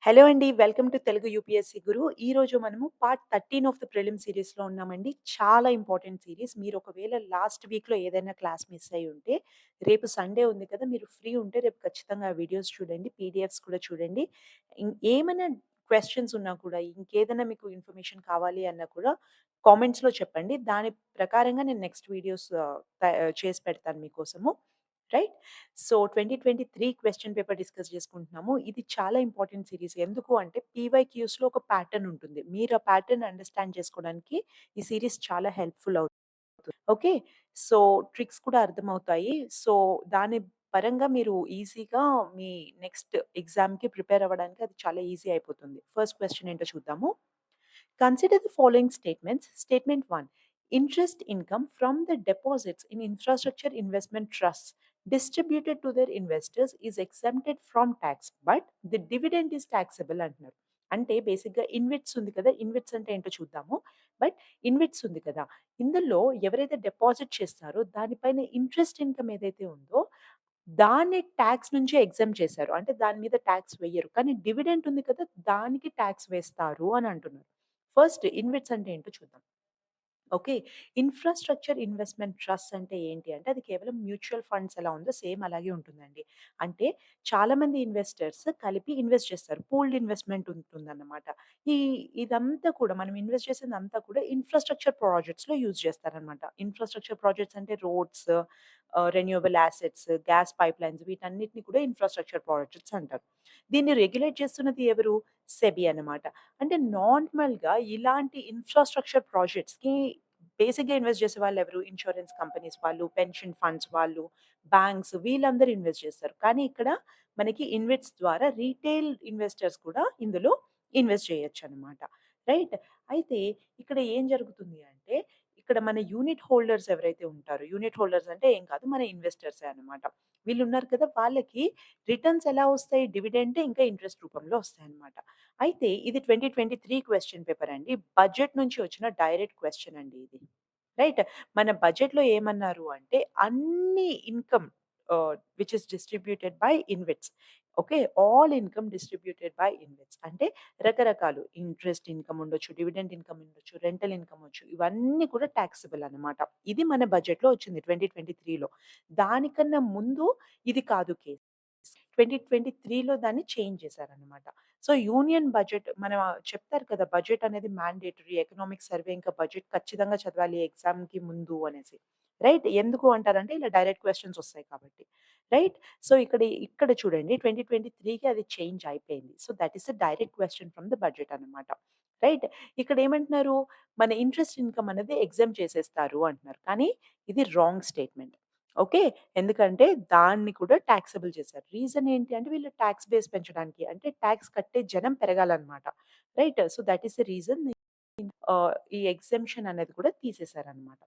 Hello అండి. Welcome to Telugu UPSC గురు. ఈరోజు మనము పార్ట్ 13 ఆఫ్ ద ప్రిలిమ్ సీరీస్‌లో ఉన్నామండి. చాలా ఇంపార్టెంట్ సీరీస్. మీరు ఒకవేళ లాస్ట్ వీక్‌లో ఏదైనా క్లాస్ మిస్ అయ్యి ఉంటే, రేపు సండే ఉంది కదా! మీరు ఫ్రీ ఉంటే రేపు ఖచ్చితంగా ఆ వీడియోస్ చూడండి. పీడిఎఫ్స్ కూడా చూడండి. ఏమైనా క్వెషన్స్ ఉన్నా కూడా, ఇంకేదైనా మీకు ఇన్ఫర్మేషన్ కావాలి అన్నా కూడా కామెంట్స్‌లో చెప్పండి. దాని ప్రకారంగా నేను నెక్స్ట్ వీడియోస్ చేసి పెడతాను మీకోసము. Right? So, 2023 question paper discuss చేసుకుంటున్నాము. ఇది చాలా ఇంపార్టెంట్ సీరీస్. ఎందుకు అంటే పీవైక్యూస్‌లో ఒక ప్యాటర్న్ ఉంటుంది. మీరు ఆ ప్యాటర్న్ అండర్‌స్టాండ్ చేసుకోవడానికి ఈ సీరీస్ చాలా హెల్ప్‌ఫుల్ అవుతుంది. ఓకే. సో, ట్రిక్స్ కూడా అర్థమవుతాయి. సో, దాని పరంగా మీరు ఈజీగా మీ నెక్స్ట్ ఎగ్జామ్‌కి ప్రిపేర్ అవ్వడానికి అది చాలా ఈజీ అయిపోతుంది. ఫస్ట్ క్వెషన్ ఏంటో చూద్దాము. Consider the following statements. Statement 1. Interest income from the deposits in infrastructure investment trusts distributed to their investors is exempted from tax, but the dividend is taxable అంటున్నారు. అంటే బేసిక్‌గా ఇన్విట్స్ ఉంది కదా! ఇన్విట్స్ అంటే ఏంటో చూద్దాము. బట్ ఇన్విట్స్ ఉంది కదా! ఇందులో ఎవరైతే డిపాజిట్ చేస్తారో దానిపైన ఇంట్రెస్ట్ ఇన్‌కమ్ ఏదైతే ఉందో దాన్ని టాక్స్ నుంచి ఎగ్జెంప్ట్ చేశారు. అంటే దాని మీద టాక్స్ వెయ్యరు. కానీ డివిడెండ్ ఉంది కదా! దానికి టాక్స్ వేస్తారు అని అంటున్నారు. ఫస్ట్ ఇన్విట్స్ అంటే ఏంటో చూద్దాం. ఓకే. ఇన్‌ఫ్రాస్ట్రక్చర్ ఇన్వెస్ట్‌మెంట్ ట్రస్ట్ అంటే ఏంటి అంటే, అది కేవలం మ్యూచువల్ ఫండ్స్ ఎలా ఉందో సేమ్ అలాగే ఉంటుందండి. అంటే చాలామంది ఇన్వెస్టర్స్ కలిపి ఇన్వెస్ట్ చేస్తారు. పూల్డ్ ఇన్వెస్ట్‌మెంట్ ఉంటుందన్నమాట. ఈ ఇదంతా కూడా మనం ఇన్వెస్ట్ చేసిందంతా కూడా ఇన్‌ఫ్రాస్ట్రక్చర్ ప్రాజెక్ట్స్‌లో యూజ్ చేస్తారనమాట. ఇన్‌ఫ్రాస్ట్రక్చర్ ప్రాజెక్ట్స్ అంటే roads, renewable assets, gas pipelines వీటన్నిటిని కూడా ఇన్‌ఫ్రాస్ట్రక్చర్ ప్రాజెక్ట్స్ అంటారు. దీన్ని రెగ్యులేట్ చేస్తున్నది ఎవరు? సెబీ అన్నమాట. అంటే నార్మల్‌గా ఇలాంటి ఇన్‌ఫ్రాస్ట్రక్చర్ ప్రాజెక్ట్స్‌కి బేసిక్‌గా ఇన్వెస్ట్ చేసేవాళ్ళెవరు? ఇన్స్యూరెన్స్ కంపెనీస్ వాళ్ళు, పెన్షన్ ఫండ్స్ వాళ్ళు, బ్యాంక్స్ వీళ్ళందరూ ఇన్వెస్ట్ చేస్తారు. కానీ ఇక్కడ మనకి ఇన్వెట్స్ ద్వారా రీటైల్ ఇన్వెస్టర్స్ కూడా ఇందులో ఇన్వెస్ట్ చేయొచ్చనమాట. రైట్? అయితే ఇక్కడ ఏం జరుగుతుంది అంటే, ఇక్కడ మన యూనిట్ హోల్డర్స్ ఎవరైతే ఉంటారో, యూనిట్ హోల్డర్స్ అంటే ఏం కాదు మన ఇన్వెస్టర్సే అనమాట. వీళ్ళున్నారు కదా! వాళ్ళకి రిటర్న్స్ ఎలా వస్తాయి? డివిడెండ్ ఇంకా ఇంట్రెస్ట్ రూపంలో వస్తాయన్నమాట. అయితే ఇది 2023 క్వెషన్ పేపర్ అండి. బడ్జెట్ నుంచి వచ్చిన డైరెక్ట్ క్వెషన్ అండి ఇది. రైట్. మన బడ్జెట్‌లో ఏమన్నారు అంటే అన్ని income which is distributed by InvITs. Okay. All income distributed by InvITs. అంటే రకరకాలు ఇంట్రెస్ట్ ఇన్‌కమ్ ఉండొచ్చు, డివిడెండ్ ఇన్‌కమ్ ఉండొచ్చు, రెంటల్ ఇన్‌కమ్ వచ్చు. ఇవన్నీ కూడా టాక్సబుల్ అన్నమాట. ఇది మన బడ్జెట్‌లో వచ్చింది 2023లో. దానికన్నా ముందు ఇది కాదు కేస్. 2023లో దాన్ని చేంజ్ చేశారన్నమాట. సో, యూనియన్ బడ్జెట్ మనం చెప్తారు కదా! బడ్జెట్ అనేది మ్యాండేటరీ ఎకనామిక్ సర్వే ఇంకా బడ్జెట్ ఖచ్చితంగా చదవాలి ఎగ్జామ్‌కి ముందు అనేసి. రైట్? ఎందుకు అంటారంటే ఇలా డైరెక్ట్ క్వెషన్స్ వస్తాయి కాబట్టి. రైట్? సో, ఇక్కడ చూడండి 2023కి అది చేంజ్ అయిపోయింది. So, that is a direct question from the budget అన్నమాట. రైట్? ఇక్కడ ఏమంటున్నారు? మన ఇంట్రెస్ట్ ఇన్‌కమ్ అనేది ఎగ్జామ్ట్ చేసేస్తారు అంటున్నారు. కానీ ఇది రాంగ్ స్టేట్‌మెంట్. ఓకే. ఎందుకంటే దాన్ని కూడా టాక్సబుల్ చేశారు. రీజన్ ఏంటి అంటే వీళ్ళు టాక్స్ బేస్ పెంచడానికి. అంటే టాక్స్ కట్టే జనం పెరగాలన్నమాట. Right? So, that is the reason ఈ ఎగ్జెంప్షన్ అనేది కూడా తీసేసారన్నమాట.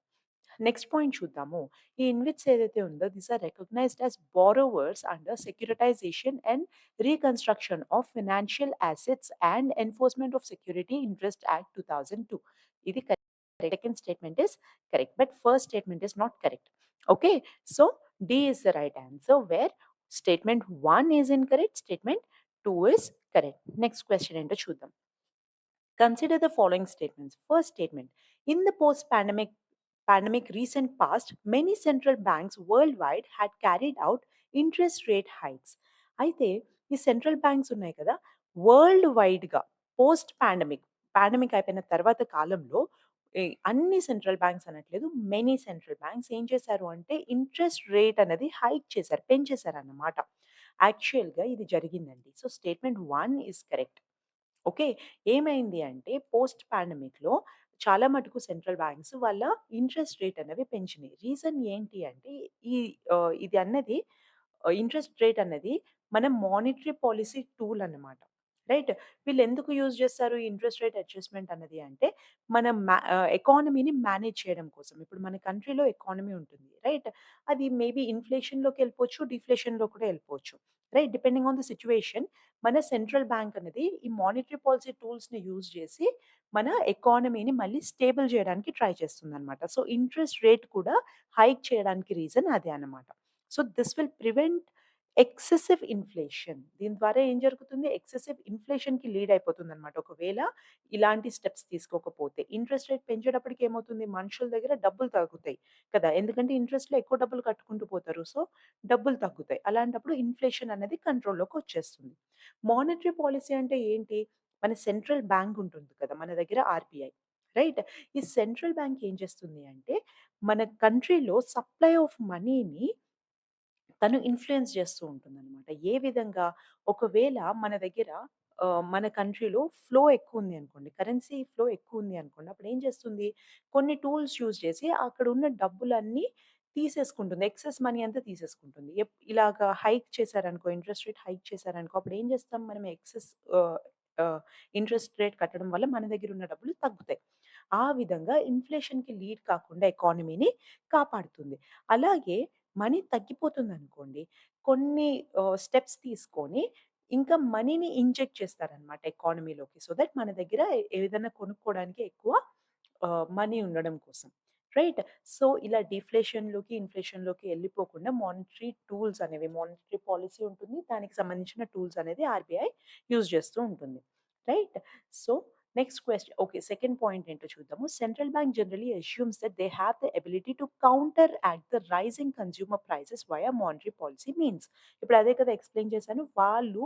నెక్స్ట్ పాయింట్ చూద్దాము. ఈ ఇన్విట్స్ ఏదైతే ఉందో these are recognised as borrowers under Securitisation and Reconstruction of Financial Assets and Enforcement of Security Interest Act 2002. ఇది correct. Second statement is correct. But first statement is not correct. Okay. So, D is the right answer where statement 1 is incorrect. Statement 2 is correct. Next question ఏంటో చూద్దాం. Consider the following statements. First statement. In the post pandemic recent past, many central banks worldwide had carried out interest rate hikes. అయితే ఈ central banks ఉన్నాయి కదా! World వైడ్‌గా post pandemic అయిపోయిన తర్వాత కాలంలో అన్ని సెంట్రల్ బ్యాంక్స్ అనట్లేదు. మెనీ సెంట్రల్ బ్యాంక్స్ ఏం చేశారు అంటే ఇంట్రెస్ట్ రేట్ అనేది హైక్ చేశారు. పెంచేశారన్నమాట. యాక్చువల్‌గా ఇది జరిగిందండి. So, statement 1 is correct. Okay. ఏమైంది అంటే పోస్ట్ పాండమిక్‌లో చాలా మటుకు సెంట్రల్ బ్యాంక్స్ వాళ్ళ ఇంట్రెస్ట్ రేట్ అనేవి పెంచినాయి. రీజన్ ఏంటి అంటే ఈ ఇది అన్నది ఇంట్రెస్ట్ రేట్ అన్నది మన మానిటరీ పాలిసీ టూల్ అన్నమాట. రైట్? వీళ్ళెందుకు యూజ్ చేస్తారు ఈ ఇంట్రెస్ట్ రేట్ అడ్జస్ట్‌మెంట్ అన్నది అంటే మన ఎకానమీని మేనేజ్ చేయడం కోసం. ఇప్పుడు మన కంట్రీలో ఎకానమీ ఉంటుంది. రైట్? అది మేబీ ఇన్‌ఫ్లేషన్‌లోకెళ్ళిపోవచ్చు, డిఫ్లేషన్‌లో కూడా ఎళ్ళిపోవచ్చు. Right? Depending on the situation మన సెంట్రల్ బ్యాంక్ అనేది ఈ మానిటరీ పాలిసీ టూల్స్‌ని యూజ్ చేసి మన ఎకానమీని మళ్ళీ స్టేబుల్ చేయడానికి ట్రై చేస్తుందన్నమాట. సో, ఇంట్రెస్ట్ రేట్ కూడా హైక్ చేయడానికి రీజన్ అదే అన్నమాట. So, this will prevent excessive inflation. దీని ద్వారా ఏం జరుగుతుంది? ఎక్సెసివ్ ఇన్‌ఫ్లేషన్‌కి లీడ్ అయిపోతుందనమాట. ఒకవేళ ఇలాంటి స్టెప్స్ తీసుకోకపోతే. ఇంట్రెస్ట్ రేట్ పెంచేటప్పటికి ఏమవుతుంది? మనుషుల దగ్గర డబ్బులు తగ్గుతాయి కదా! ఎందుకంటే ఇంట్రెస్ట్‌లో ఎక్కువ డబ్బులు కట్టుకుంటూ పోతారు. సో, డబ్బులు తగ్గుతాయి. అలాంటప్పుడు ఇన్‌ఫ్లేషన్ అనేది కంట్రోల్‌లోకొచ్చేస్తుంది. మానిటరీ పాలిసీ అంటే ఏంటి? మన సెంట్రల్ బ్యాంక్ ఉంటుంది కదా! మన దగ్గర ఆర్‌బీఐ. రైట్? ఈ సెంట్రల్ బ్యాంక్ ఏం చేస్తుంది అంటే, మన కంట్రీలో సప్లై ఆఫ్ మనీని తను ఇన్‌ఫ్లూయెన్స్ చేస్తూ ఉంటుందనమాట. ఏ విధంగా? ఒకవేళ మన దగ్గర మన కంట్రీలో ఫ్లో ఎక్కువుంది అనుకోండి. కరెన్సీ ఫ్లో ఎక్కువుంది అనుకోండి. అప్పుడేం చేస్తుంది? కొన్ని టూల్స్ యూజ్ చేసి అక్కడున్న డబ్బులన్నీ తీసేసుకుంటుంది. ఎక్సెస్ మనీ అంతా తీసేసుకుంటుంది. ఇలాగా హైక్ చేశారనుకో, ఇంట్రెస్ట్ రేట్ హైక్ చేశారనుకో, అప్పుడేం చేస్తాం మనం ఎక్సెస్ ఆహ్, ఆహ్, ఇంట్రెస్ట్ రేట్ కట్టడం వల్ల మన దగ్గరున్న డబ్బులు తగ్గుతాయి. ఆ విధంగా ఇన్‌ఫ్లేషన్‌కి లీడ్ కాకుండా ఎకానమీని కాపాడుతుంది. అలాగే మనీ తగ్గిపోతుందనుకోండి, కొన్ని స్టెప్స్ తీసుకొని ఇంకా మనీని ఇంజెక్ట్ చేస్తారనమాట ఎకానమీలోకి. సో దట్ మన దగ్గర ఏదైనా కొనుక్కోవడానికి ఎక్కువ మనీ ఉండడం కోసం. రైట్? సో, ఇలా డిఫ్లేషన్‌లోకి, ఇన్‌ఫ్లేషన్‌లోకి ఎళ్ళిపోకుండా మానిటరీ టూల్స్ అనేవి మానిటరీ పాలిసీ ఉంటుంది. దానికి సంబంధించిన టూల్స్ అనేది ఆర్‌బీఐ యూజ్ చేస్తూ ఉంటుంది. Right? So, next okay. Second point ఏంటో చూద్దాము. Central bank generally assumes that they have the ability to counteract the rising consumer prices via monetary policy means. ఇప్పుడు అదే కదా ఎక్స్‌ప్లెయిన్ చేశాను. వాళ్ళు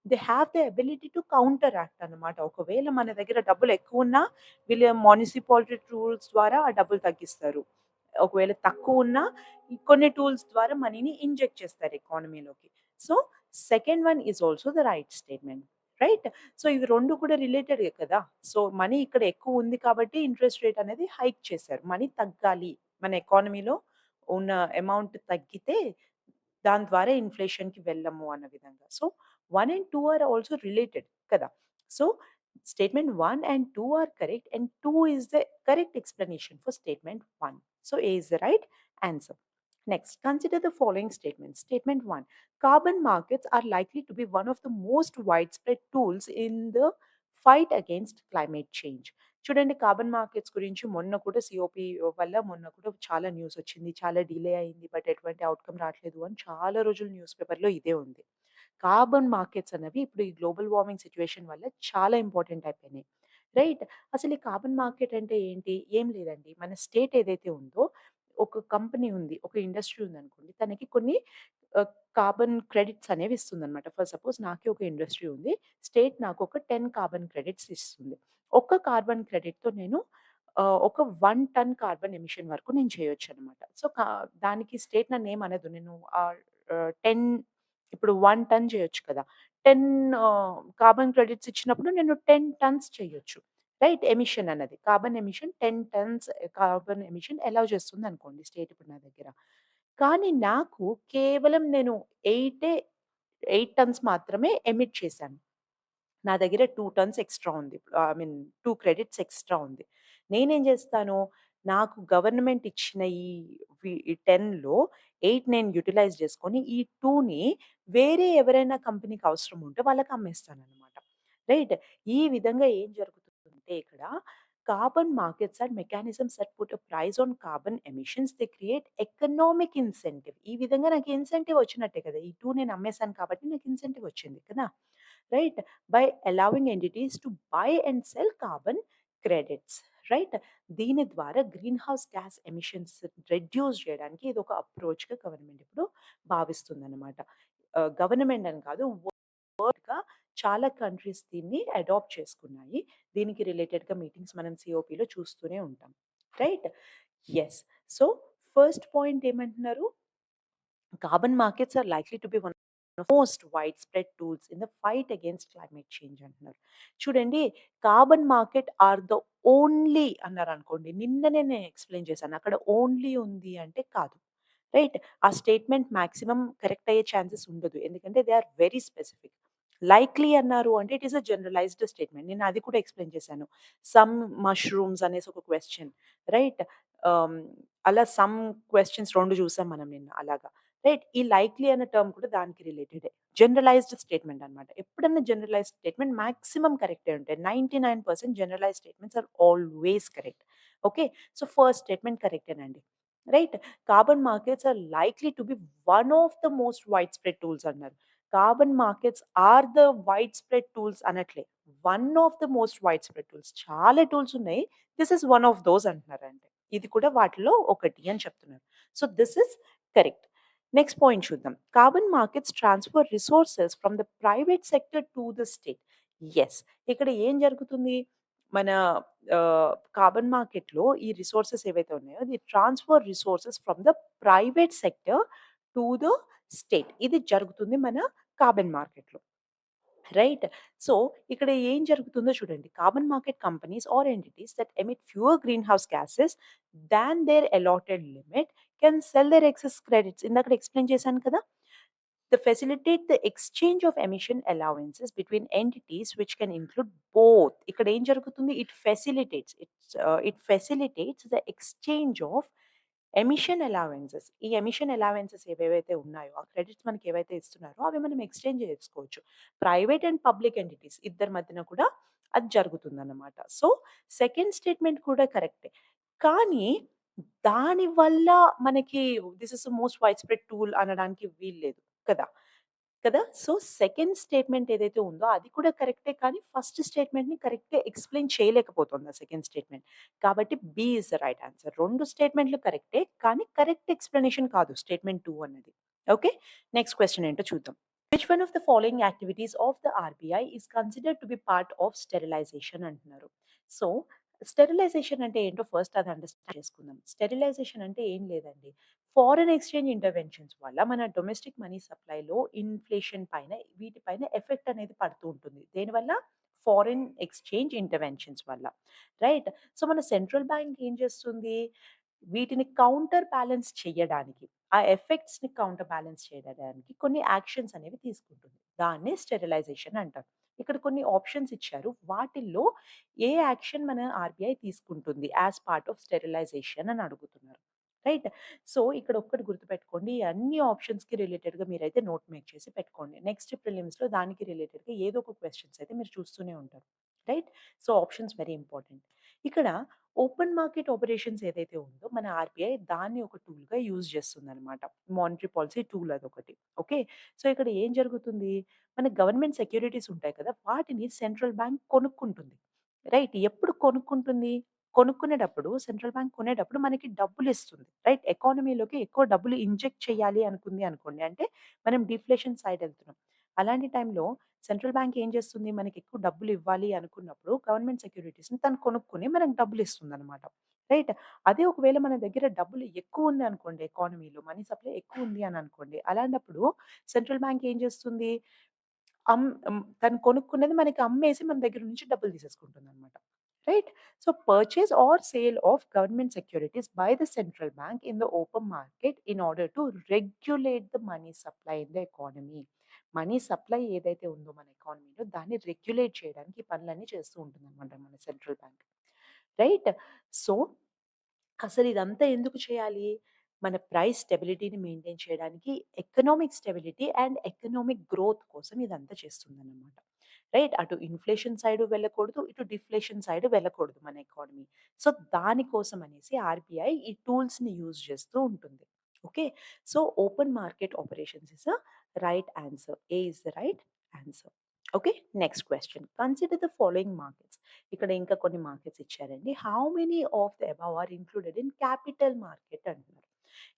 they have the ability to counteract అన్నమాట. ఒకవేళ మన దగ్గర డబ్బులు ఎక్కువున్నా వీళ్ళ మునిసిపాలిటీ టూల్స్ ద్వారా ఆ డబ్బులు తగ్గిస్తారు. ఒకవేళ తక్కువున్నా కొన్ని టూల్స్ ద్వారా మనీని ఇంజెక్ట్ చేస్తారు ఎకానమీలోకి. So, second one is also the right statement. Right? So, ఇవి 2 కూడా రిలేటెడే కదా! సో, మనీ ఇక్కడ ఎక్కువుంది కాబట్టి ఇంట్రెస్ట్ రేట్ అనేది హైక్ చేశారు. మనీ తగ్గాలి. మన ఎకానమీలో ఉన్న అమౌంట్ తగ్గితే దాని ద్వారా ఇన్‌ఫ్లేషన్‌కి వెళ్ళము అన్న విధంగా. So, 1 and 2 are also related కదా! So, statement 1 and 2 are correct and 2 is the correct explanation for statement 1. So, A is the right answer. Next, consider the following statements. Statement 1. Carbon markets are likely to be one of the most widespread tools in the fight against climate change. చూడండి carbon markets గురించి మొన్న కూడా సీఓపీ వల్ల మొన్న కూడా చాలా news వచ్చింది. చాలా డిలే అయింది. బట్ ఎటువంటి ఔట్‌కమ్ రాట్లేదు అని చాలా రోజులు న్యూస్ పేపర్‌లో ఇదే ఉంది. కార్బన్ మార్కెట్స్ అనేవి ఇప్పుడు ఈ గ్లోబల్ వార్మింగ్ సిట్యుయేషన్ వల్ల చాలా ఇంపార్టెంట్ అయిపోయినాయి. రైట్? అసలు ఈ కార్బన్ మార్కెట్ అంటే ఏంటి? ఏం లేదండి. మన స్టేట్ ఏదైతే ఉందో ఒక కంపెనీ ఉంది. ఒక ఇండస్ట్రీ ఉందనుకోండి. తనకి కొన్ని ఆహ్, కార్బన్ క్రెడిట్స్ అనేవి ఇస్తుందన్నమాట. ఫర్ సపోజ్ నాకే ఒక ఇండస్ట్రీ ఉంది. స్టేట్ నాకొక 10 కార్బన్ క్రెడిట్స్ ఇస్తుంది. ఒక్క కార్బన్ క్రెడిట్‌తో నేను ఒక 1 టన్ కార్బన్ ఎమిషన్ వరకు నేను చేయొచ్చనమాట. సో, దానికి స్టేట్ నన్నేమనదు. నేను 10 ఇప్పుడు 1 టన్ చేయొచ్చు కదా! 10 కార్బన్ క్రెడిట్స్ ఇచ్చినప్పుడు నేను 10 టన్స్ చేయొచ్చు. రైట్? ఎమిషన్ అన్నది. Carbon emission 10 tons carbon emission allow చేస్తుందనుకోండి స్టేట్ ఇప్పుడు నా దగ్గర. కానీ నాకు కేవలం నేను 8 టన్స్ మాత్రమే ఎమిట్ చేశాను. నా దగ్గర 2 టన్స్ ఎక్స్‌ట్రా ఉంది. ఐ మీన్ 2 క్రెడిట్స్ ఎక్స్‌ట్రా ఉంది. నేనేం జేస్తాను, నాకు గవర్నమెంట్ ఇచ్చిన ఈ 10లో 8 నేను యుటిలైజ్ జేసుకొని, ఈ 2ని వేరే ఎవరైనా కంపెనీకి అవసరం ఉంటే వాళ్ళకి అమ్మేస్తాననమాట. రైట్? ఈ విధంగా ఏం జరుగుతుందంటే ఇక్కడ carbon markets are mechanisms that put a price on carbon emissions. They create economic incentive. ఈ విధంగా నాకు ఇన్సెంటివ్ వచ్చినట్టే కదా! ఈ 2 నేను అమ్మేసాను కాబట్టి నాకు ఇన్సెంటివ్ వచ్చింది కదా! Right? By allowing entities to buy and cell carbon credits. Right? దీని ద్వారా green house gas emissions reduce చేయడానికి ఇదొక అప్రోచ్‌గా గవర్నమెంట్ ఇప్పుడు భావిస్తుందనమాట. గవర్నమెంట్ అని కాదు గా చాలా కంట్రీస్ దీన్ని అడాప్ట్ చేసుకున్నాయి. దీనికి రిలేటెడ్‌గా మీటింగ్స్ మనం సీఓపీలో చూస్తూనే ఉంటాం. Right? Yes. So, first point ఏమంటున్నారు? Carbon markets are likely to be one of most widespread tools in the fight against climate change అంటున్నారు. చూడండి carbon market are the only అన్నారనుకోండి. నిన్ననే నేను ఎక్స్‌ప్లెయిన్ చేశాను. అక్కడ ఓన్లీ ఉంది అంటే కాదు. రైట్? ఆ స్టేట్‌మెంట్ మాక్సిమం కరెక్ట్ అయ్యే ఛాన్సెస్ ఉండదు. ఎందుకంటే they are very specific. Likely అన్నారు అంటే it is a generalised statement. నేను అది కూడా ఎక్స్‌ప్లెయిన్ చేశాను. సమ్ మష్రూమ్స్ అనేసి ఒక క్వెషన్. రైట్? ఆహ్, అలా సమ్ క్వెషన్స్ 2 చూసాం మనం నిన్న అలాగా. రైట్. ఈ లైక్లీ అనే టర్మ్ కూడా దానికి రిలేటెడే. జనరలైజ్డ్ స్టేట్‌మెంట్ అన్నమాట. ఎప్పుడన్నా జనరలైజ్డ్ స్టేట్‌మెంట్ మాక్సిమం కరెక్టే ఉంటాయి. 99% generalised statements are always correct. Okay. So, first statement కరెక్టేనండి. Right. Carbon markets are likely to be one of the most widespread tools అన్నారు. Carbon markets are the widespread tools అనట్లే. One of the most widespread tools. చాలా tools ఉన్నాయి. This is one of those అంటున్నారండి. ఇది కూడా వాటిలో ఒకటి అని చెప్తున్నారు. So, this is correct. Next point చూద్దాం. Carbon markets transfer resources from the private sector to the state. Yes. ఇక్కడ ఏం జరుగుతుంది? మన కార్బన్ మార్కెట్‌లో ఈ రిసోర్సెస్ ఏవైతే ఉన్నాయో, the transfer resources from the private sector to the state. ఇది జరుగుతుంది మన కార్బన్ మార్కెట్‌లో. రైట్. సో, ఇక్కడ ఏం జరుగుతుందో చూడండి. Carbon market companies or entities that emit fewer greenhouse gases than their allotted limit can sell their excess credits. ఇందాకడ explain చేశాను కదా! They facilitate the exchange of emission allowances between entities which can include both. ఇక్కడ ఏం జరుగుతుంది? It facilitates the exchange of emission allowances. ఈ emission allowances ఏవేవైతే ఉన్నాయో, ఆ క్రెడిట్స్ మనకి ఏవైతే ఇస్తున్నారో అవి మనం ఎక్స్‌చేంజ్ చేసుకోవచ్చు. ప్రైవేట్ అండ్ పబ్లిక్ ఎంటిటీస్ ఇద్దరి మధ్యన కూడా అది జరుగుతుందన్నమాట. సో, సెకండ్ స్టేట్మెంట్ కూడా కరెక్టే. కానీ దానివల్ల మనకి this is the most wide spread tool అనడానికి వీల్లేదు కదా! కదా! సో, సెకండ్ స్టేట్మెంట్ ఏదైతే ఉందో అది కూడా కరెక్టే. కానీ ఫస్ట్ స్టేట్మెంట్‌ని కరెక్ట్‌గా ఎక్స్‌ప్లెయిన్ చేయలేకపోతుంది ఆ సెకండ్ స్టేట్మెంట్. కాబట్టి B is the right answer. 2 స్టేట్మెంట్‌లు కరెక్టే. కానీ కరెక్ట్ ఎక్స్‌ప్లనేషన్ కాదు స్టేట్మెంట్ 2 అన్నది. ఓకే. నెక్స్ట్ క్వెషన్ ఏంటో చూద్దాం. Which one of the following activities of the RBI is considered to be part of sterilisation అంటున్నారు. సో, స్టెరిలైజేషన్ అంటే ఏంటో ఫస్ట్ అది అండర్‌స్టాండ్ చేసుకుందాం. స్టెరిలైజేషన్ అంటే ఏం లేదండి. ఫారెన్ ఎక్స్‌చేంజ్ ఇంటర్వెన్షన్స్ వల్ల మన డొమెస్టిక్ మనీ సప్లైలో ఇన్‌ఫ్లేషన్ పైన వీటి పైన ఎఫెక్ట్ అనేది పడుతూ ఉంటుంది. దేనివల్ల? ఫారెన్ ఎక్స్‌చేంజ్ ఇంటర్వెన్షన్స్ వల్ల. రైట్. సో, మన సెంట్రల్ బ్యాంక్ ఏం చేస్తుంది? వీటిని కౌంటర్ బ్యాలెన్స్ చెయ్యడానికి, ఆ ఎఫెక్ట్స్‌ని కౌంటర్ బ్యాలెన్స్ చేయడానికి కొన్ని యాక్షన్స్ అనేవి తీసుకుంటుంది. దాన్నే స్టెరిలైజేషన్ అంటారు. ఇక్కడ కొన్ని ఆప్షన్స్ ఇచ్చారు. వాటిల్లో ఏ యాక్షన్ మన ఆర్‌బీఐ తీసుకుంటుంది యాస్ పార్ట్ ఆఫ్ స్టెరిలైజేషన్ అని అడుగుతున్నారు. రైట్. సో, ఇక్కడ ఒక్కటి గుర్తుపెట్టుకోండి. ఈ అన్ని ఆప్షన్స్‌కి రిలేటెడ్‌గా మీరైతే నోట్ మేక్ చేసి పెట్టుకోండి. నెక్స్ట్ ప్రిలిమ్స్‌లో దానికి రిలేటెడ్‌గా ఏదో ఒక క్వెషన్స్ అయితే మీరు చూస్తూనే ఉంటారు. Right. So, options very important. ఇక్కడ ఓపెన్ మార్కెట్ ఆపరేషన్స్ ఏదైతే ఉందో మన ఆర్‌బీఐ దాన్ని ఒక టూల్‌గా యూజ్ చేస్తుందనమాట. మానిటరీ పాలిసీ టూల్ అదొకటి. ఓకే. సో, ఇక్కడ ఏం జరుగుతుంది? మన గవర్నమెంట్ సెక్యూరిటీస్ ఉంటాయి కదా! వాటిని సెంట్రల్ బ్యాంక్ కొనుక్కుంటుంది. రైట్. ఎప్పుడు కొనుక్కుంటుంది? కొనుక్కునేటప్పుడు సెంట్రల్ బ్యాంక్ కొనేటప్పుడు మనకి డబ్బులిస్తుంది. రైట్. ఎకానమీలోకి ఎక్కువ డబ్బులు ఇంజెక్ట్ చేయాలి అనుకుంది అనుకోండి. అంటే మనం డిఫ్లేషన్ సైడ్ ఎళ్తున్నాం. అలాంటి టైంలో సెంట్రల్ బ్యాంక్ ఏం చేస్తుంది? మనకి ఎక్కువ డబ్బులు ఇవ్వాలి అనుకున్నప్పుడు గవర్నమెంట్ సెక్యూరిటీస్‌ని తను కొనుక్కొని మనకు డబ్బులిస్తుందనమాట. రైట్. అదే ఒకవేళ మన దగ్గర డబ్బులు ఎక్కువుంది అనుకోండి ఎకానమీలో మనీ సప్లై ఎక్కువుంది అని అనుకోండి. అలాంటప్పుడు సెంట్రల్ బ్యాంక్ ఏం చేస్తుంది? తను కొనుక్కున్నది మనకి అమ్మేసి మన దగ్గర నుంచి డబ్బులు తీసేసుకుంటుందనమాట. Right. So, purchase or sale of government securities by the central bank in the open market in order to regulate the money supply in the economy. Money supply ఏదైతే ఉందో మన ఎకానమీలో దాన్ని రెగ్యులేట్ చేయడానికి ఈ పనులన్నీ చేస్తూ ఉంటుందనమాట మన సెంట్రల్ బ్యాంక్. రైట్. సో, అసలు ఇదంతా ఎందుకు చేయాలి? మన ప్రైస్ స్టెబిలిటీని మెయింటైన్ చేయడానికి, economic stability and economic growth కోసం ఇదంతా చేస్తుందన్నమాట. రైట్. అటు ఇన్‌ఫ్లేషన్ సైడు వెళ్ళకూడదు, ఇటు డిఫ్లేషన్ సైడ్ వెళ్ళకూడదు మన ఎకానమీ. సో, దానికోసం అనేసి ఆర్‌బీఐ ఈ టూల్స్‌ని యూజ్ చేస్తూ ఉంటుంది. Okay. So, open market operations is a right answer. A is the right answer. Okay. Next question. Consider the following markets. ఇక్కడ ఇంకా కొన్ని మార్కెట్స్ ఇచ్చారండి. How many of the above are included in capital market అంటున్నారు.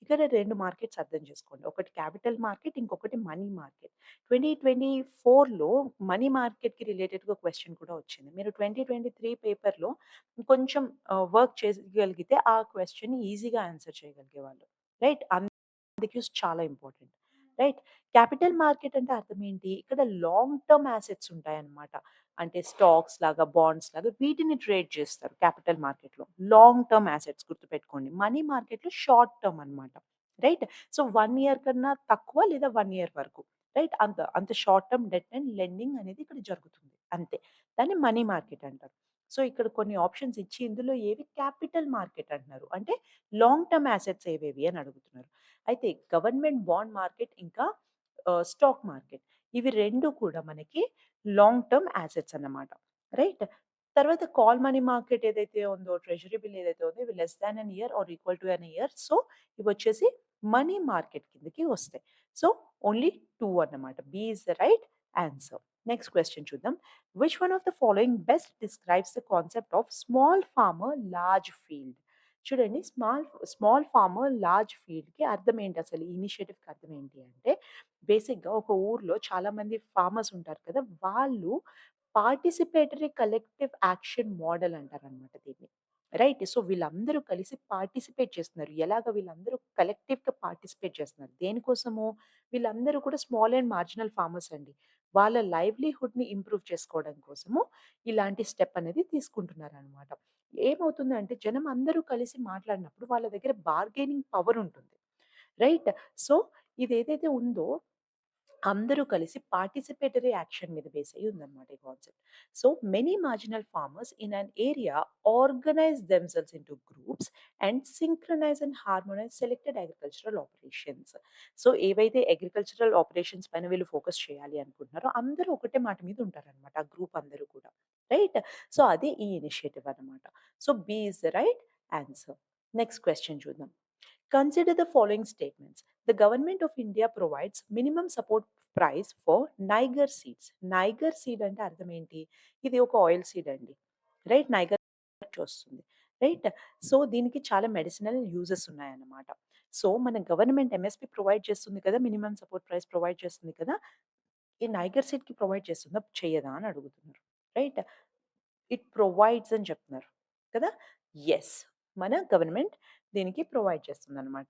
ఇక్కడ 2 markets అర్థం చేసుకోండి. ఒకటి capital market, ఇంకొకటి మనీ మార్కెట్. 2024లో మనీ మార్కెట్‌కి రిలేటెడ్‌గా క్వెషన్ కూడా వచ్చింది. మీరు 2023 పేపర్‌లో కొంచెం వర్క్ చేయగలిగితే ఆ క్వెషన్‌ని ఈజీగా ఆన్సర్ చేయగలిగేవాళ్ళు. రైట్. క్యూస్ చాలా ఇంపార్టెంట్. రైట్. క్యాపిటల్ మార్కెట్ అంటే అర్థం ఏంటి? ఇక్కడ లాంగ్ టర్మ్ అసెట్స్ ఉంటాయన్నమాట. అంటే స్టాక్స్ లాగా, బాండ్స్ లాగా వీటిని ట్రేడ్ చేస్తారు క్యాపిటల్ మార్కెట్‌లో. లాంగ్ టర్మ్ అసెట్స్ గుర్తుపెట్టుకోండి. మనీ మార్కెట్‌లో షార్ట్ టర్మ్ అన్నమాట. రైట్. సో, 1 ఇయర్ కన్నా తక్కువ లేదా 1 ఇయర్ వరకు. రైట్. అంత short term debt and lending అనేది ఇక్కడ జరుగుతుంది. అంతే. దాన్ని మనీ మార్కెట్ అంటారు. సో, ఇక్కడ కొన్ని ఆప్షన్స్ ఇచ్చి ఇందులో ఏవి క్యాపిటల్ మార్కెట్ అంటున్నారు. అంటే లాంగ్ టర్మ్ అసెట్స్ ఏవేవి అని అడుగుతున్నారు. అయితే గవర్నమెంట్ బాండ్ మార్కెట్ ఇంకా స్టాక్ మార్కెట్. ఇవి 2 కూడా మనకి లాంగ్ టర్మ్ అసెట్స్ అన్నమాట. రైట్. తర్వాత కాల్ మనీ మార్కెట్ ఏదైతే ఉందో, ట్రెజరీ బిల్ ఏదైతే ఉందో ఇవి less than an year or equal to an year. So, ఇవొచ్చేసి మనీ మార్కెట్ కిందకి వస్తాయి. సో, ఓన్లీ 2 అన్నమాట. B is the right answer. Next question చూద్దాం. Which one of the following best describes the concept of small farmer large field? చూడండి, small small farmer large ఫీల్డ్‌కి అర్థం ఏంటి అసలు? ఈ ఇనిషియేటివ్‌కి అర్థం ఏంటి అంటే, బేసిక్‌గా ఒక ఊర్లో చాలామంది ఫార్మర్స్ ఉంటారు కదా! వాళ్ళు పార్టిసిపేటరీ కలెక్టివ్ యాక్షన్ మోడల్ అంటారనమాట దీన్ని. రైట్. సో, వీళ్ళందరూ కలిసి పార్టిసిపేట్ చేస్తున్నారు. ఎలాగ వీళ్ళందరూ కలెక్టివ్‌గా పార్టిసిపేట్ చేస్తున్నారు. దేనికోసము? వీళ్ళందరూ కూడా స్మాల్ అండ్ మార్జినల్ ఫార్మర్స్ అండి. వాళ్ళ లైవ్లీహుడ్‌ని ఇంప్రూవ్ చేసుకోవడం కోసము ఇలాంటి స్టెప్ అనేది తీసుకుంటున్నారనమాట. ఏమవుతుందంటే జనం అందరూ కలిసి మాట్లాడినప్పుడు వాళ్ళ దగ్గర బార్గెనింగ్ పవర్ ఉంటుంది. రైట్. సో, ఇదేదైతే ఉందో అందరూ కలిసి పార్టిసిపేటరీ యాక్షన్ మీద బేస్ అయ్యి ఉందన్నమాట ఈ concept. So many marginal farmers in an area organise themselves into groups and synchronise and harmonise selected agricultural operations. So ఏవైతే అగ్రికల్చరల్ ఆపరేషన్స్ పైన వీళ్ళు ఫోకస్ చేయాలి అనుకుంటున్నారో అందరూ ఒకటే మాట మీద ఉంటారన్నమాట ఆ గ్రూప్ అందరూ కూడా. రైట్. సో అది ఈ ఇనిషియేటివ్ అన్నమాట. So B is the right answer. Next question చూద్దాం. Consider the following statements. The government of India provides minimum support price for Niger seeds. Niger seed అంటే అర్థం ఏంటి? ఇది ఒక ఆయిల్ సీడ్ అండి. రైట్. నైగర్ నుంచి వస్తుంది. రైట్. సో దీనికి చాలా మెడిసినల్ యూజెస్ ఉన్నాయన్నమాట. సో మన గవర్నమెంట్ ఎంఎస్‌పి ప్రొవైడ్ చేస్తుంది కదా! మినిమమ్ సపోర్ట్ ప్రైస్ ప్రొవైడ్ చేస్తుంది కదా! ఈ నైగర్ సీడ్‌కి ప్రొవైడ్ చేస్తుందా? చెయ్యదా? అని అడుగుతున్నారు. రైట్. ఇట్ ప్రొవైడ్స్ అని చెప్తున్నారు కదా! యెస్. మన గవర్నమెంట్ దీనికి ప్రొవైడ్ చేస్తుందనమాట.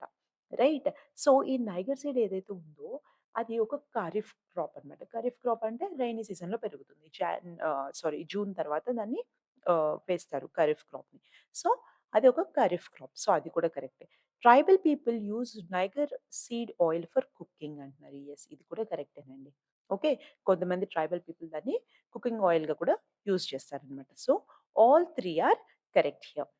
రైట్. సో, ఈ నైగర్ సీడ్ ఏదైతే ఉందో అది ఒక ఖరీఫ్ క్రాప్ అనమాట. ఖరీఫ్ క్రాప్ అంటే రైనీ సీజన్‌లో పెరుగుతుంది. జూన్ తర్వాత దాన్ని వేస్తారు ఖరీఫ్ క్రాప్‌ని. సో, అది ఒక ఖరీఫ్ క్రాప్. సో, అది కూడా కరెక్టే. Tribal people use niger seed oil for cooking అంటున్నారు. యెస్. ఇది కూడా కరెక్టేనండి. ఓకే. కొంతమంది ట్రైబల్ పీపుల్ దాన్ని కుకింగ్ ఆయిల్‌గా కూడా యూజ్ చేస్తారనమాట. So, all 3 are correct here.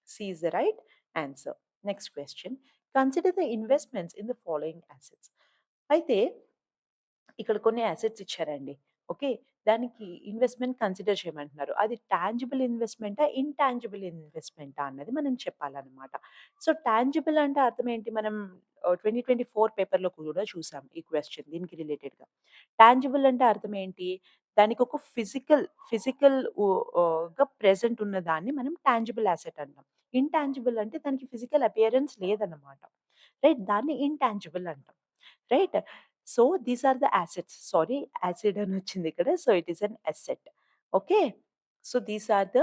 C is the right answer. Next question. Consider the investments in the following assets. అయితే ఇక్కడ కొన్ని అసెట్స్ ఇచ్చారండి. ఓకే. దానికి ఇన్వెస్ట్‌మెంట్ కన్సిడర్ చేయమంటున్నారు. అది టాంజిబుల్ ఇన్వెస్ట్‌మెంటా? ఇన్‌టాంజిబుల్ ఇన్వెస్ట్‌మెంటా? అన్నది మనం చెప్పాలనమాట. సో, టాంజిబుల్ అంటే అర్థం ఏంటి? మనం 2024 పేపర్‌లో కూడా చూసాం ఈ క్వెషన్ దీనికి రిలేటెడ్‌గా. టాంజిబుల్ అంటే అర్థం ఏంటి? దానికొక ఫిజికల్ గా ప్రెజెంట్ ఉన్న దాన్ని మనం టాంజిబుల్ అసెట్ అంటాం. ఇన్‌టాంజిబుల్ అంటే దానికి ఫిజికల్ అపియరెన్స్ లేదన్నమాట. రైట్. దాన్ని ఇన్‌టాంజిబుల్ అంటాం. Right. So, these are the assets. Sorry, acid అని వచ్చింది ఇక్కడ. So, it is an asset. Okay. So, these are the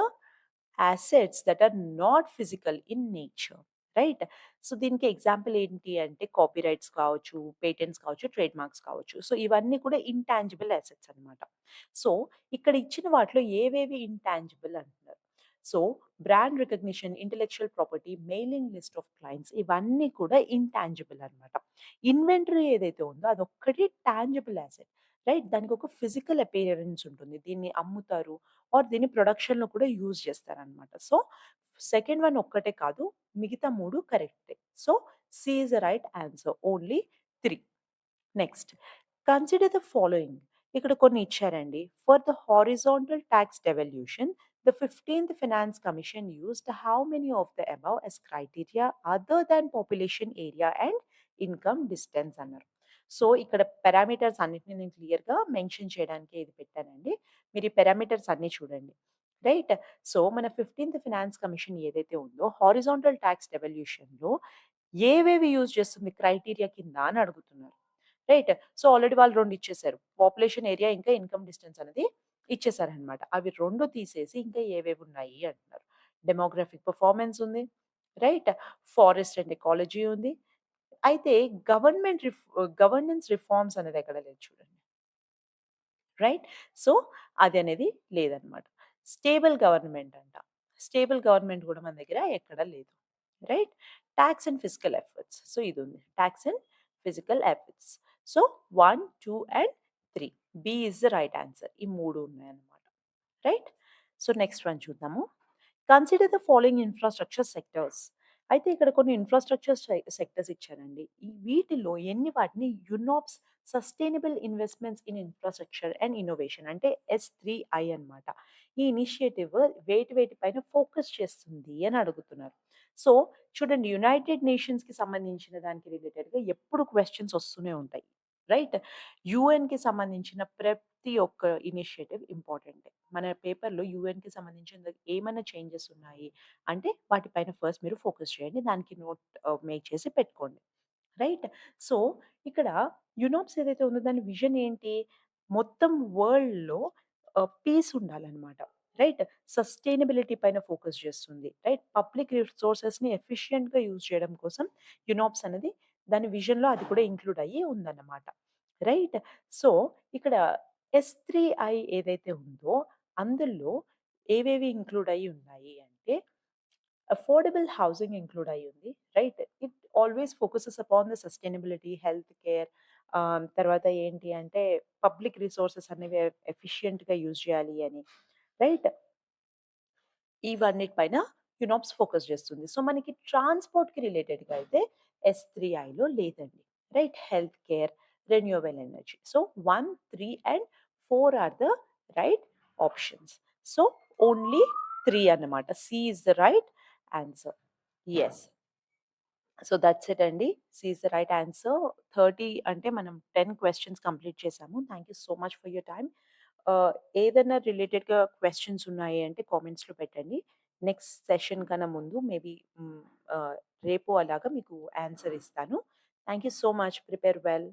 assets that are not physical in nature. Right. So, దీనికి example ఏంటి అంటే copyrights కావచ్చు, patents కావచ్చు, trade marks కావచ్చు. So, ఇవన్నీ కూడా ఇంటాంజిబుల్ అసెట్స్ అన్నమాట. సో, ఇక్కడ ఇచ్చిన వాటిలో ఏవేవి ఇంటాంజిబుల్ అంటున్నారు. So, brand recognition, intellectual property, mailing list of clients ఇవన్నీ కూడా ఇంటాంజిబుల్ అన్నమాట. ఇన్వెంటరీ ఏదైతే ఉందో అదొక్కటి టాంజిబుల్ అసెట్. రైట్. దానికి ఒక ఫిజికల్ అపియరెన్స్ ఉంటుంది. దీన్ని అమ్ముతారు ఆర్ దీన్ని ప్రొడక్షన్‌లో కూడా యూజ్ చేస్తారనమాట. సో, సెకండ్ వన్ ఒక్కటే కాదు. మిగతా 3 కరెక్టే. So, C is the right answer. Only 3. Next. Consider the following. ఇక్కడ కొన్ని ఇచ్చారండి. For the horizontal tax devolution, the 15th finance commission used how many of the above as criteria other than population area and income distance అన్నారు. సో, ఇక్కడ parameters అన్నిటిని నేను క్లియర్‌గా mention చేయడానికే ఇది పెట్టానండి. మీరు ఈ పారామీటర్స్ అన్నీ చూడండి. రైట్. సో, మన 15th ఫైనాన్స్ కమిషన్ ఏదైతే ఉందో హారిజాంటల్ టాక్స్ డెవల్యూషన్‌లో ఏవేవి యూజ్ చేస్తుంది క్రైటీరియా కింద అని అడుగుతున్నారు. రైట్. సో, ఆల్రెడీ వాళ్ళు 2 ఇచ్చేసారు. పాపులేషన్ ఏరియా ఇంకా ఇన్‌కమ్ డిస్టెన్స్ అనేది ఇచ్చేసారనమాట. అవి 2 తీసేసి ఇంకా ఏవేవున్నాయి అంటున్నారు. డెమోగ్రాఫిక్ పెర్ఫార్మన్స్ ఉంది. రైట్. ఫారెస్ట్ అండ్ ఎకాలజీ ఉంది. అయితే గవర్నెన్స్ రిఫార్మ్స్ అనేది ఎక్కడ లేదు చూడండి. రైట్. సో, అదనేది లేదనమాట. స్టేబుల్ గవర్నమెంట్ అంట. స్టేబుల్ గవర్నమెంట్ గూడా మన దగ్గర ఎక్కడ లేదు. Right. Tax and physical efforts. So, ఇదుంది. Tax and physical efforts. So, 1, 2 and 3. B is the right answer. ఈ 3 ఉన్నాయన్నమాట. రైట్. సో, నెక్స్ట్ వన్ చూద్దాము. Consider the following infrastructure sectors. అయితే ఇక్కడ కొన్ని ఇన్‌ఫ్రాస్ట్రక్చర్ సెక్టర్స్ ఇచ్చారండి. వీటిలో వాటిని UNOPS sustainable investments in infrastructure and innovation అంటే S3I అన్నమాట. ఈ ఇనిషియేటివ్ వేటి పైన ఫోకస్ చేస్తుంది అని అడుగుతున్నారు. సో, చూడండి, యునైటెడ్ నేషన్స్‌కి సంబంధించిన దానికి రిలేటెడ్‌గా ఎప్పుడు క్వెషన్స్ వస్తూనే ఉంటాయి. రైట్? యూఎన్‌కి సంబంధించిన ప్రతి ఒక్క ఇనిషియేటివ్ ఇంపార్టెంటే. మన పేపర్‌లో యూఎన్‌కి సంబంధించిన ఏమన్నా చేంజెస్ ఉన్నాయి అంటే వాటిపైన ఫస్ట్ మీరు ఫోకస్ చేయండి. దానికి నోట్ మేక్ చేసి పెట్టుకోండి. రైట్? సో, ఇక్కడ యునోప్స్ ఏదైతే ఉందో దాని విజన్ ఏంటి? మొత్తం వరల్డ్‌లో పీస్ ఉండాలనమాట. రైట్? సస్టైనబిలిటీ పైన ఫోకస్ చేస్తుంది. రైట్? పబ్లిక్ రిసోర్సెస్‌ని ఎఫిషియంట్‌గా యూజ్ చేయడం కోసం యునోప్స్ అనేది దాని విజన్‌లో అది కూడా ఇంక్లూడ్ అయ్యి ఉందన్నమాట. రైట్? సో, ఇక్కడ S3I ఏదైతే ఉందో అందులో ఏవేవి ఇంక్లూడ్ అయ్యి ఉన్నాయి అంటే అఫోర్డబుల్ హౌసింగ్ ఇంక్లూడ్ అయ్యి ఉంది. Right? It always focuses upon the sustainability, health care, తర్వాత ఏంటి అంటే పబ్లిక్ రిసోర్సెస్ అనేవి ఎఫిషియంట్‌గా యూజ్ చేయాలి అని. రైట్? ఇవన్నిటి పైన యునాప్స్ ఫోకస్ చేస్తుంది. సో, మనకి ట్రాన్స్‌పోర్ట్‌కి రిలేటెడ్‌గా అయితే S3ఐలో లేదండి. Right? Health care, renewable energy. So, 1, 3 and 4 are the right options. So, only 3 అన్నమాట. C is the right answer. Yes. So, that's it అండి. C is the right answer. 30 అంటే మనం 10 క్వెషన్స్ కంప్లీట్ చేసాము. Thank you so much for your time. Ah, ఏదైనా రిలేటెడ్‌గా questions ఉన్నాయి అంటే కామెంట్స్‌లో పెట్టండి. నెక్స్ట్ సెషన్ కన్నా ముందు మేబీ ఆహ్, రేపు అలాగా మీకు ఆన్సర్ ఇస్తాను. Thank you so much. Prepare well.